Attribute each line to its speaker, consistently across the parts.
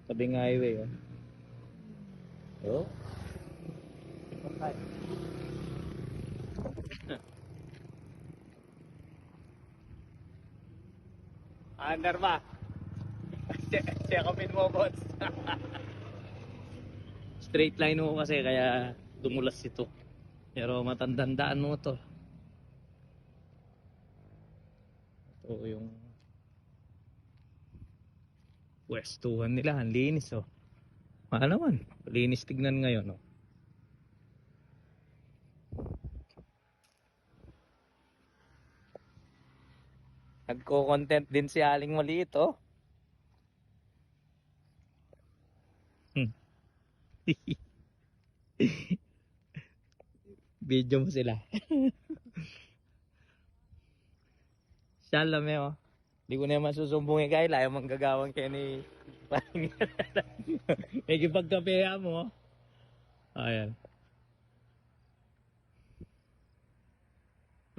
Speaker 1: Tabing highway, oh. Oh. Okay. Andar ba? Check up mo, boss. Straight line mo kasi kaya dumulas ito. Pero matandandaan mo to. Ito yung pwestuhan nila. Ang linis, oh. Naman. Linis tignan ngayon, oh. Nagko-content din si Aling Maliit, oh. Video mo sila. Siya alam eh, oh. Hindi ko na yung masusumbungin kahit ayaw manggagawang kayo ni may kipagkapeya mo, oh. Ayan.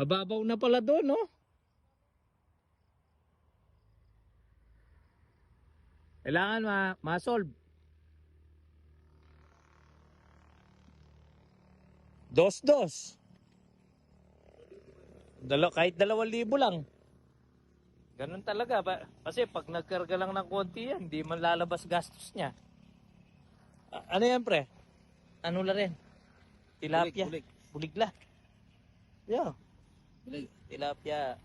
Speaker 1: Mababaw na pala doon, no? Kailangan ma-solve. Dos. Kahit 2,000 lang. Ganun talaga. Kasi pag nagkarga lang ng konti yan, hindi man lalabas gastos niya. Ano yan, pre? Ano la rin? Tilapia. Buligla. Yo.
Speaker 2: Bulig.
Speaker 1: Tilapia.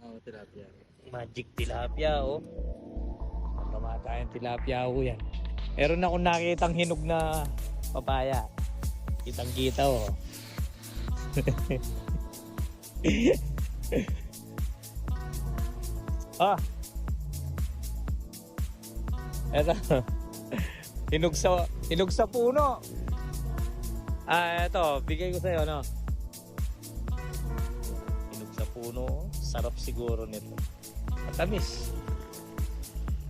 Speaker 2: Oo, tilapia.
Speaker 1: Magic tilapia, oh. Tumatayang tilapia ako yan. Meron akong nakitang hinog na papaya. Kitang-kita, oh. Ah. Eto. Hinog sa puno. Eto, bigay ko sa'yo, no? Hinog sa puno. Sarap siguro nito. Matamis.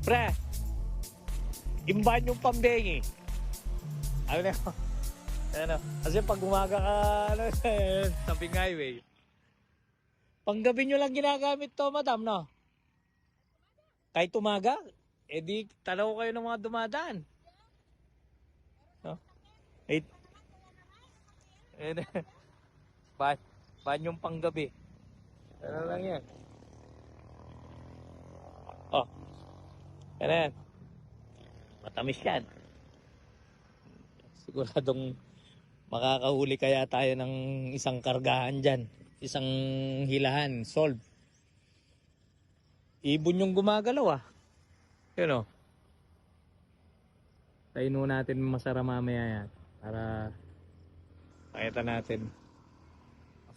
Speaker 1: Pre, imban yung pambengi. Ano na yun? Ano? Kasi pag umaga ka, tabing highway. Panggabi nyo lang ginagamit to, madam, no? Kahit umaga, di tanaw kayo ng mga dumadaan. No? Ban yung panggabi. Ano lang yan? Oh, yan. Matamis yan. Siguradong makakahuli kaya tayo ng isang kargahan dyan. Isang hilahan, solve. Ibon yung gumagalaw, ah. Yun, oh. Tayin natin masara mamaya yan. Para makita natin.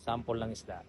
Speaker 1: Sample lang isda.